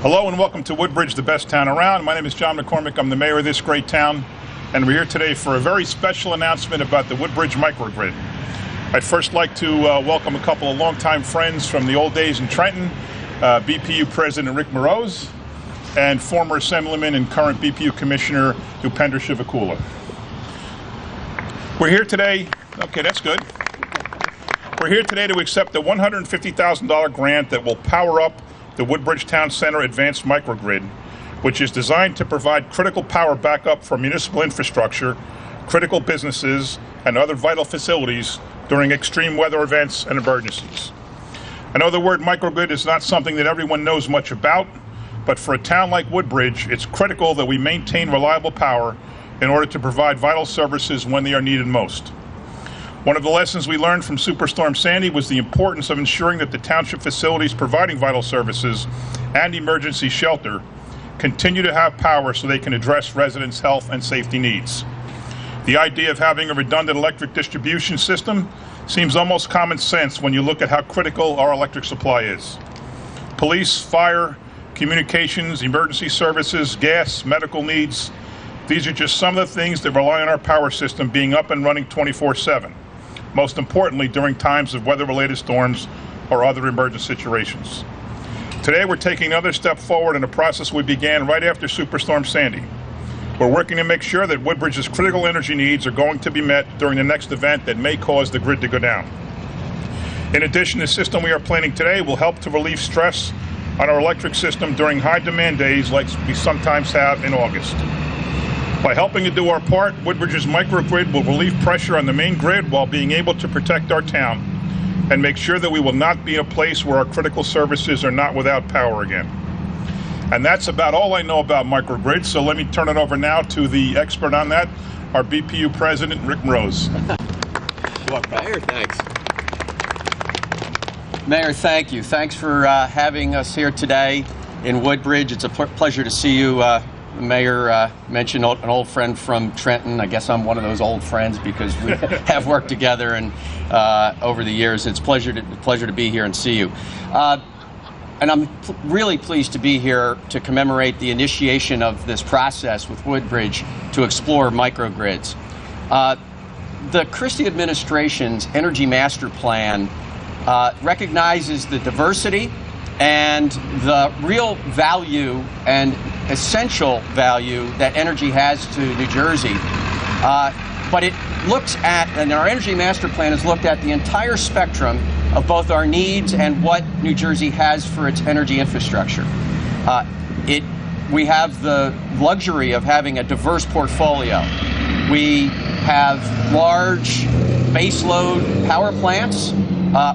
Hello and welcome to Woodbridge, the best town around. My name is John McCormick. I'm the mayor of this great town, and we're here today for a very special announcement about the Woodbridge MicroGrid. I'd first like to welcome a couple of longtime friends from the old days in Trenton, BPU President Rick Moroz, and former Assemblyman and current BPU Commissioner Upendra Shivakula. We're here today, okay, that's good. We're here today to accept a $150,000 grant that will power up the Woodbridge Town Center Advanced Microgrid, which is designed to provide critical power backup for municipal infrastructure, critical businesses, and other vital facilities during extreme weather events and emergencies. I know the word microgrid is not something that everyone knows much about, but for a town like Woodbridge, it's critical that we maintain reliable power in order to provide vital services when they are needed most. One of the lessons we learned from Superstorm Sandy was the importance of ensuring that the township facilities providing vital services and emergency shelter continue to have power so they can address residents' health and safety needs. The idea of having a redundant electric distribution system seems almost common sense when you look at how critical our electric supply is. Police, fire, communications, emergency services, gas, medical needs, these are just some of the things that rely on our power system being up and running 24/7. Most importantly during times of weather-related storms or other emergent situations. Today we're taking another step forward in a process we began right after Superstorm Sandy. We're working to make sure that Woodbridge's critical energy needs are going to be met during the next event that may cause the grid to go down. In addition, the system we are planning today will help to relieve stress on our electric system during high demand days like we sometimes have in August. By helping to do our part, Woodbridge's microgrid will relieve pressure on the main grid while being able to protect our town and make sure that we will not be in a place where our critical services are not without power again. And that's about all I know about microgrids, so let me turn it over now to the expert on that, our BPU President, Rick Moroz. Mayor, thanks. Mayor, thank you. Thanks for having us here today in Woodbridge. It's a pleasure to see you. The mayor mentioned an old friend from Trenton. I guess I'm one of those old friends because we have worked together and over the years. It's a pleasure to be here and see you. And I'm really pleased to be here to commemorate the initiation of this process with Woodbridge to explore microgrids. The Christie administration's Energy Master Plan recognizes the diversity and the real value and essential value that energy has to New Jersey. But it looks at, and our Energy Master Plan has looked at the entire spectrum of both our needs and what New Jersey has for its energy infrastructure. We have the luxury of having a diverse portfolio. We have large baseload power plants,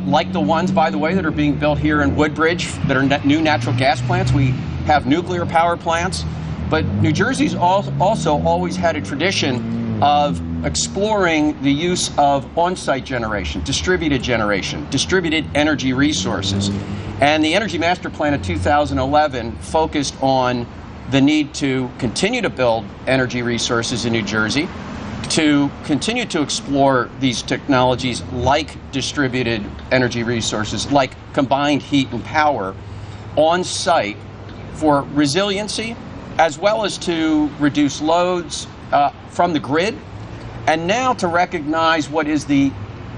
like the ones, by the way, that are being built here in Woodbridge, that are new natural gas plants. We have nuclear power plants. But New Jersey's also always had a tradition of exploring the use of on-site generation, distributed energy resources. And the Energy Master Plan of 2011 focused on the need to continue to build energy resources in New Jersey, to continue to explore these technologies like distributed energy resources, like combined heat and power on site for resiliency, as well as to reduce loads from the grid, and now to recognize what is the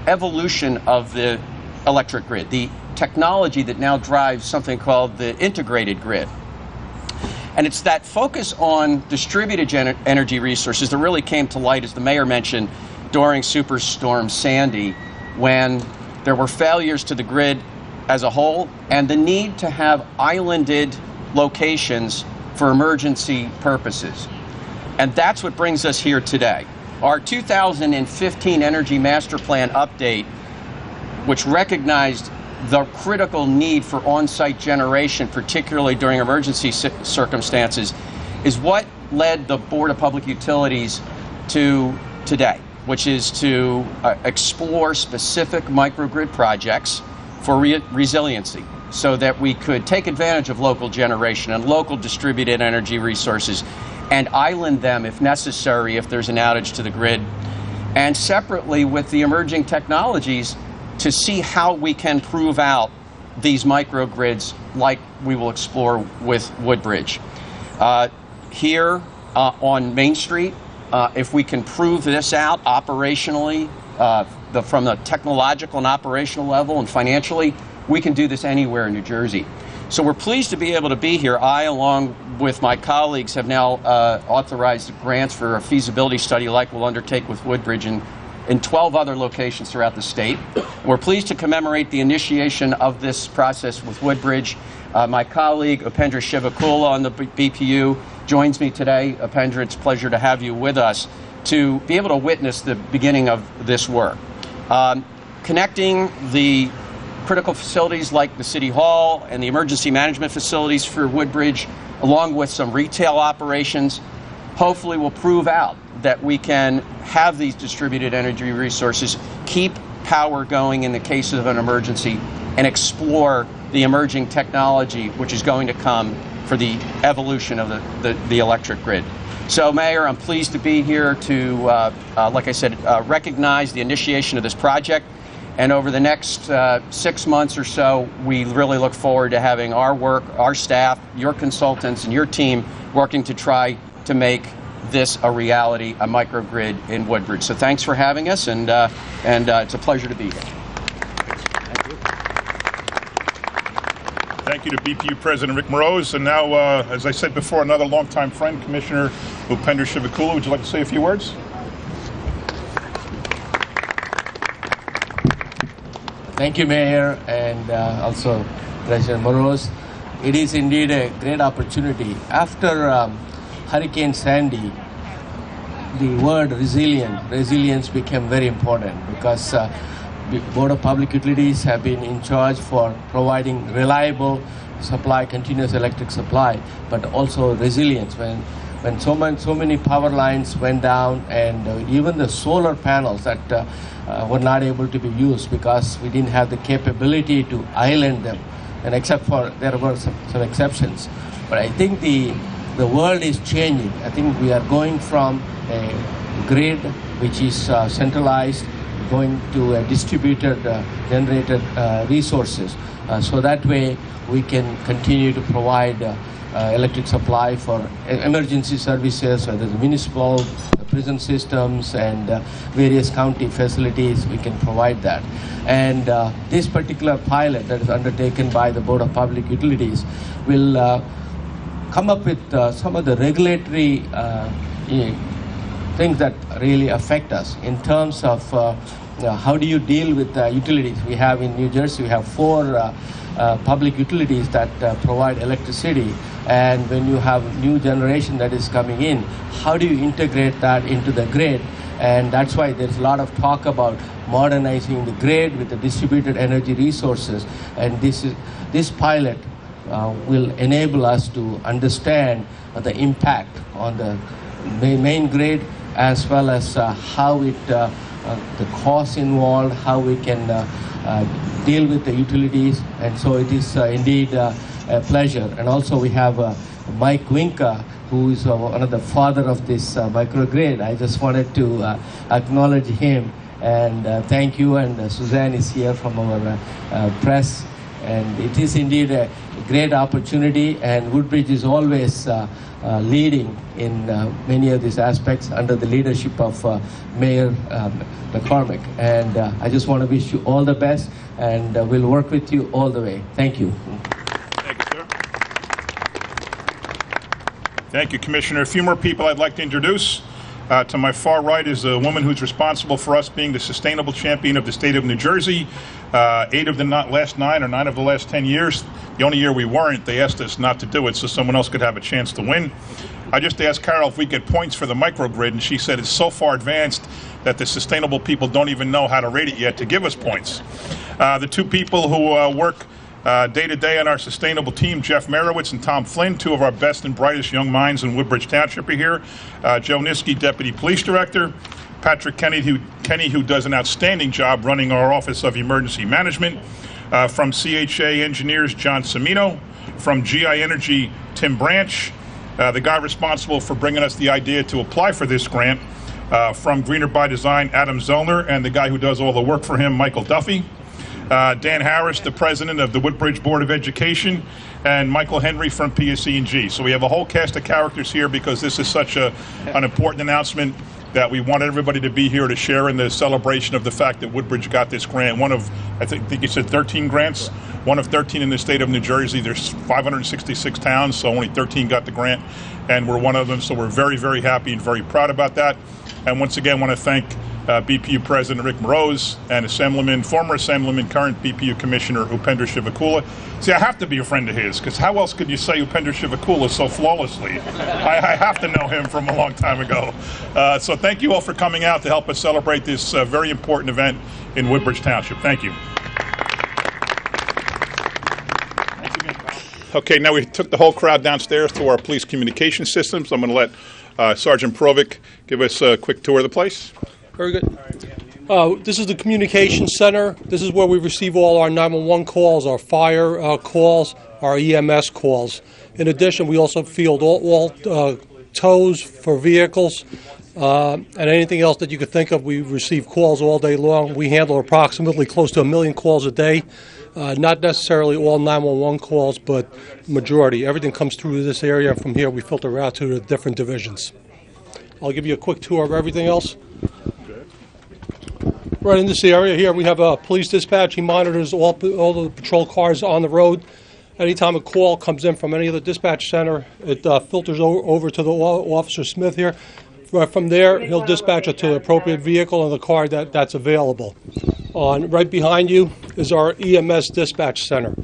evolution of the electric grid, the technology that now drives something called the integrated grid. And it's that focus on distributed energy resources that really came to light, as the mayor mentioned, during Superstorm Sandy, when there were failures to the grid as a whole and the need to have islanded locations for emergency purposes. And that's what brings us here today. Our 2015 Energy Master Plan update, which recognized the critical need for on-site generation, particularly during emergency circumstances, is what led the Board of Public Utilities to today, which is to explore specific microgrid projects for resiliency, so that we could take advantage of local generation and local distributed energy resources and island them if necessary if there's an outage to the grid, and separately with the emerging technologies to see how we can prove out these microgrids like we will explore with Woodbridge. Here on Main Street, if we can prove this out operationally, from the technological and operational level and financially, we can do this anywhere in New Jersey. So we're pleased to be able to be here. I, along with my colleagues, have now authorized grants for a feasibility study like we'll undertake with Woodbridge in 12 other locations throughout the state. We're pleased to commemorate the initiation of this process with Woodbridge. My colleague, Upendra Shivakula on the BPU, joins me today. Upendra, it's a pleasure to have you with us to be able to witness the beginning of this work. Connecting the critical facilities like the City Hall and the emergency management facilities for Woodbridge, along with some retail operations, hopefully will prove out that we can have these distributed energy resources, keep power going in the case of an emergency, and explore the emerging technology which is going to come for the evolution of the electric grid. So, Mayor, I'm pleased to be here to, like I said, recognize the initiation of this project. And over the next 6 months or so, we really look forward to having our work, our staff, your consultants, and your team working to try to make this a reality, a microgrid in Woodbridge. So thanks for having us, and it's a pleasure to be here. Thank you to BPU President Rick Moroz. And now, as I said before, another longtime friend, Commissioner Upendra Shivakula. Would you like to say a few words? Thank you, Mayor, and also President Moroz. It is indeed a great opportunity. After Hurricane Sandy, the word resilience became very important because the Board of Public Utilities have been in charge for providing reliable supply, continuous electric supply, but also resilience. When so many power lines went down, and even the solar panels that were not able to be used because we didn't have the capability to island them, and except for there were some exceptions. But I think the world is changing. I think we are going from a grid which is centralized, going to a distributed, generated resources. So that way we can continue to provide electric supply for emergency services, whether it's municipal, prison systems, and various county facilities. We can provide that. And this particular pilot that is undertaken by the Board of Public Utilities will come up with some of the regulatory things that really affect us in terms of how do you deal with utilities. We have in New Jersey, we have 4 public utilities that provide electricity, and when you have new generation that is coming in, how do you integrate that into the grid? And that's why there's a lot of talk about modernizing the grid with the distributed energy resources, and this pilot will enable us to understand the impact on the main grid, as well as how it the costs involved, how we can deal with the utilities. And so it is indeed a pleasure. And also we have Mike Winka, who is one of the father of this microgrid. I just wanted to acknowledge him, and thank you. And Suzanne is here from our press. And it is indeed a great opportunity, and Woodbridge is always leading in many of these aspects under the leadership of Mayor McCormick. And I just want to wish you all the best, and we'll work with you all the way. Thank you. Thank you, sir. Thank you, Commissioner. A few more people I'd like to introduce. To my far right is a woman who's responsible for us being the sustainable champion of the state of New Jersey. 8 of the last 9 or 9 of the last 10 years. The only year we weren't, they asked us not to do it so someone else could have a chance to win. I just asked Carol if we get points for the microgrid, and she said it's so far advanced that the sustainable people don't even know how to rate it yet to give us points. The 2 people who work day to day on our sustainable team, Jeff Merowitz and Tom Flynn, 2 of our best and brightest young minds in Woodbridge Township are here. Joe Niski, Deputy Police Director. Patrick Kenny, who does an outstanding job running our Office of Emergency Management. From CHA Engineers, John Cimino. From GI Energy, Tim Branch, the guy responsible for bringing us the idea to apply for this grant. From Greener by Design, Adam Zollner, and the guy who does all the work for him, Michael Duffy. Dan Harris, the president of the Woodbridge Board of Education, and Michael Henry from PSE&G. So we have a whole cast of characters here because this is such an important announcement that we want everybody to be here to share in the celebration of the fact that Woodbridge got this grant. One of, I think you said 13 grants, one of 13 in the state of New Jersey. There's 566 towns, so only 13 got the grant, and we're one of them. So we're very, very happy and very proud about that. And once again, want to thank BPU President Rick Moroz and former Assemblyman, current BPU Commissioner Upendra Shivakula. See, I have to be a friend of his, because how else could you say Upendra Shivakula so flawlessly? I have to know him from a long time ago. So thank you all for coming out to help us celebrate this very important event in Woodbridge Township. Thank you. Okay, now we took the whole crowd downstairs to our police communication systems. I'm going to let Sergeant Provic give us a quick tour of the place. Very good. This is the communication center. This is where we receive all our 911 calls, our fire calls, our EMS calls. In addition, we also field all tows for vehicles and anything else that you could think of. We receive calls all day long. We handle approximately close to 1 million calls a day. Not necessarily all 911 calls, but majority. Everything comes through this area. From here, we filter out to the different divisions. I'll give you a quick tour of everything else. Right in this area here, we have a police dispatch. He monitors all the patrol cars on the road. Anytime a call comes in from any of the dispatch center, it filters over to the Officer Smith here. From there, he'll dispatch it to the appropriate vehicle and the car that's available. Right behind you is our EMS dispatch center.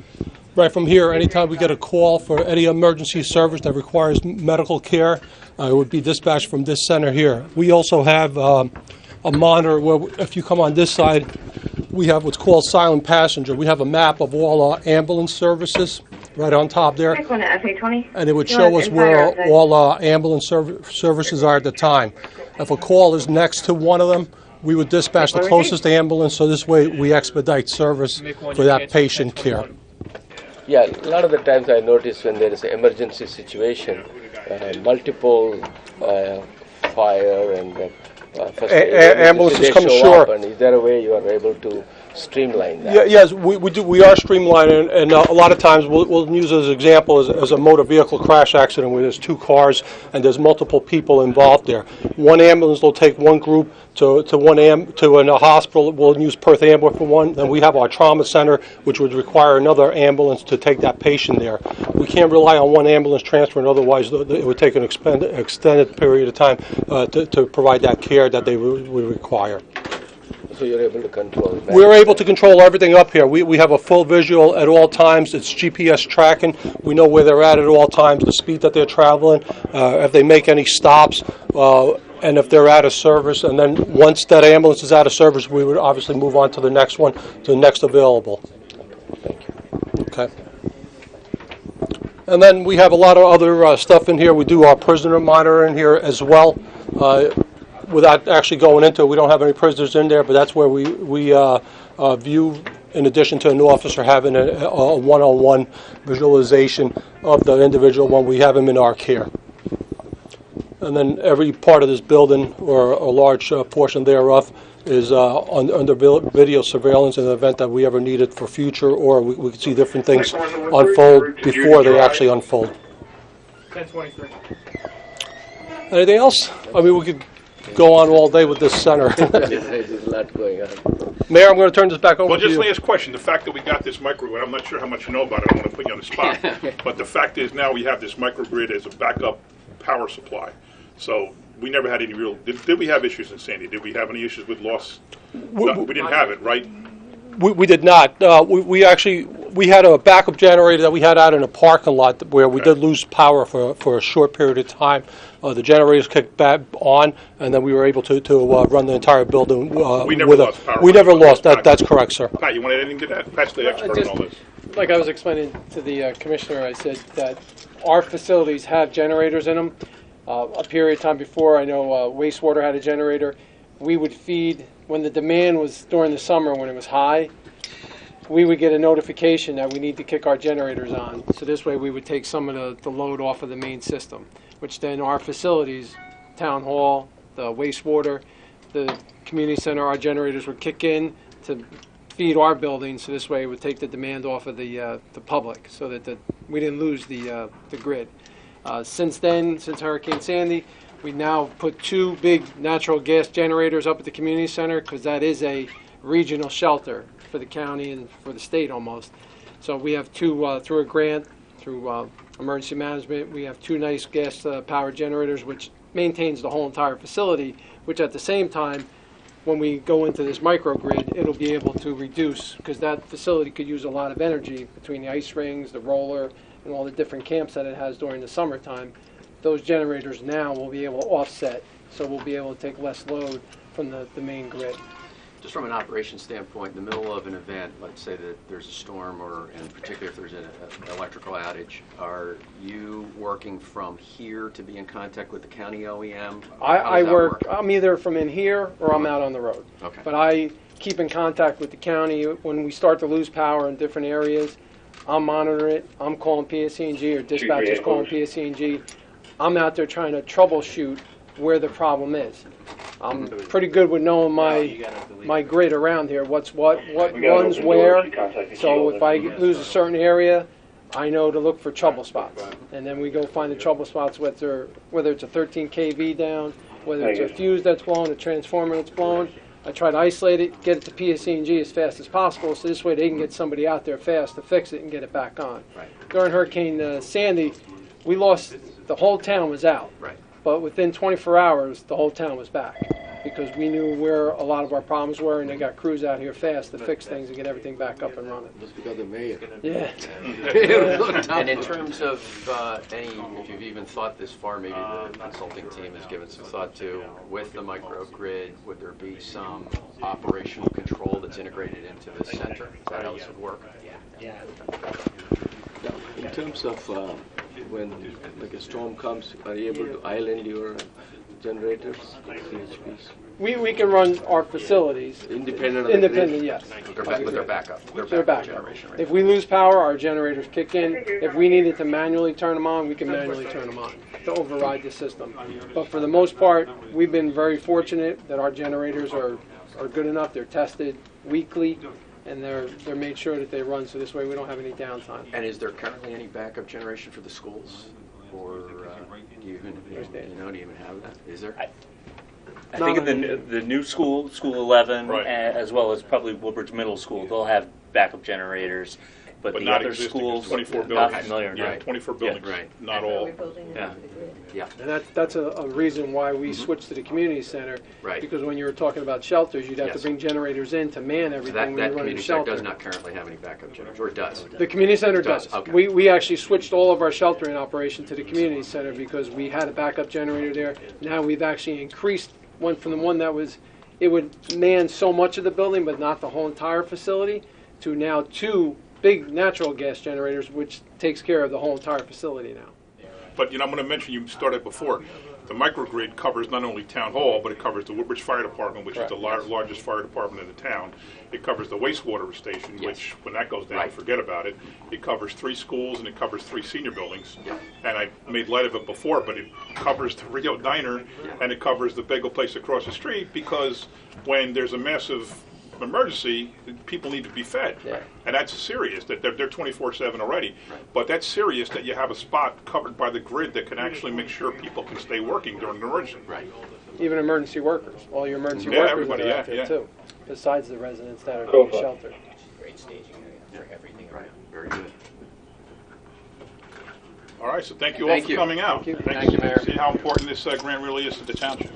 Right from here, anytime we get a call for any emergency service that requires medical care, it would be dispatched from this center here. We also have a monitor where, if you come on this side, we have what's called silent passenger. We have a map of all ambulance services right on top there, and it would show us where all ambulance services are at the time. If a call is next to one of them, we would dispatch the closest ambulance, so this way we expedite service for that patient care. Yeah, a lot of the times I notice when there is an emergency situation, multiple fire and ambulances come ashore. And is there a way you are able to streamline that? Yes, we do. We are streamlining, and a lot of times we'll use as an example as a motor vehicle crash accident where there's 2 cars and there's multiple people involved there. One ambulance will take one group to a hospital. We'll use Perth Ambulance for one. Then we have our trauma center, which would require another ambulance to take that patient there. We can't rely on one ambulance transferring, otherwise it would take an extended period of time to provide that care that they would require. So you're able to control that? We're able to control everything up here. We have a full visual at all times. It's GPS tracking. We know where they're at all times, the speed that they're traveling, if they make any stops, and if they're out of service. And then once that ambulance is out of service, we would obviously move on to the next one, to the next available. Thank you. Okay. And then we have a lot of other stuff in here. We do our prisoner monitoring here as well. Without actually going into it, we don't have any prisoners in there, but that's where we view, in addition to an officer having a one-on-one visualization of the individual when we have him in our care. And then every part of this building, or a large portion thereof, is under video surveillance in the event that we ever need it for future, or we can see different things unfold before they actually unfold. 1023. Anything else? I mean, we could go on all day with this center. There's a lot going on. Mayor, I'm going to turn this back over Well, to you. just last question. The fact that we got this microgrid, I'm not sure how much you know about it. I don't want to put you on the spot. But the fact is now we have this microgrid as a backup power supply. So we never had any real... Did we have issues in Sandy? Did we have any issues with loss? No, we didn't have it, right? We did not. We had a backup generator that we had out in a parking lot where we did lose power for a short period of time. The generators kicked back on, and then we were able to run the entire building. We never lost power. We never lost. That's correct, sir. Pat, you want anything to that? Pat's the expert on all this. Like I was explaining to the commissioner, I said that our facilities have generators in them. A period of time before, I know wastewater had a generator. We would feed, when the demand was during the summer when it was high, we would get a notification that we need to kick our generators on. So this way we would take some of the load off of the main system, which then our facilities, town hall, the wastewater, the community center, our generators would kick in to feed our building, so this way it would take the demand off of the public, so that we didn't lose the grid. Since then, since Hurricane Sandy, we now put 2 big natural gas generators up at the community center, because that is a regional shelter for the county and for the state almost. So we have 2, through a grant, through emergency management, we have 2 nice gas powered generators, which maintains the whole entire facility, which at the same time, when we go into this microgrid, it'll be able to reduce, because that facility could use a lot of energy between the ice rings, the roller, and all the different camps that it has during the summertime. Those generators now will be able to offset, so we'll be able to take less load from the main grid. Just from an operations standpoint, in the middle of an event, let's say that there's a storm, or in particular if there's an electrical outage, are you working from here to be in contact with the county OEM? I work, I'm either from in here or I'm out on the road. Okay. But I keep in contact with the county. When we start to lose power in different areas, I'm monitoring it. I'm calling PSE&G, or dispatchers calling PSE&G. I'm out there trying to troubleshoot where the problem is. I'm pretty good with knowing my grid around here, what runs where. So if I lose a certain area, I know to look for trouble spots. And then we go find the trouble spots, whether it's a 13 kV down, whether it's a fuse that's blown, a transformer that's blown. I try to isolate it, get it to PSE&G as fast as possible, so this way they can get somebody out there fast to fix it and get it back on. Right. During Hurricane Sandy, we lost, the whole town was out. Right. But within 24 hours, the whole town was back, because we knew where a lot of our problems were, and they got crews out here fast to fix things and get everything back up and running. Just because the mayor. Yeah. And in terms of if you've even thought this far, maybe the consulting team has given some thought to, with the microgrid, would there be some operational control that's integrated into the center? Is that how this would work? In terms of when like a storm comes, are you able to island your generators, CHPs? We can run our facilities. Independent of Independent, yes. With their backup. Their backup. Generation, right? If we lose power, our generators kick in. If we needed to manually turn them on, we can manually turn them on to override the system. But for the most part, we've been very fortunate that our generators are good enough. They're tested weekly, and they're made sure that they run, so this way we don't have any downtime. And is there currently any backup generation for the schools? Or do you even have that? Is there? I think in the new school, School 11, Right. as well as probably Woodbridge Middle School, they'll have backup generators. But the not other existing, schools, 24 not buildings. familiar. Yeah, Right. 24 buildings, right. not all. Yeah. Yeah. And that's a reason why we switched to the community center. Right. Because when you were talking about shelters, you'd have to Yes. bring generators in to man So everything that when you're running community a center shelter. does not currently have any backup generators, or it does? The community center does. Okay. We actually switched all of our sheltering operation to the community center because we had a backup generator there. Now we've actually increased, went from the one that was, it would man so much of the building but not the whole entire facility, to now 2 big natural gas generators, which takes care of the whole entire facility now. But I'm going to mention, you started before, the microgrid covers not only Town Hall, but it covers the Woodbridge Fire Department, which is the largest fire department in the town. It covers the wastewater station, which, when that goes down, Right. forget about it. It covers 3 schools, and it covers 3 senior buildings. Yeah. And I made light of it before, but it covers the Rio Diner, and it covers the bagel place across the street, because when there's a massive emergency, people need to be fed. Yeah. And that's serious, that they're 24/7 already. But that's serious that you have a spot covered by the grid that can actually make sure people can stay working during an emergency. Right. Even emergency workers, all your emergency Yeah, workers everybody, are yeah, out there yeah. too, besides the residents that are being sheltered. Great staging area for everything. Right. Very good. All right, so thank you all Thank for you. coming out. Thank you. Thank you, Mayor. See how important this grant really is to the township.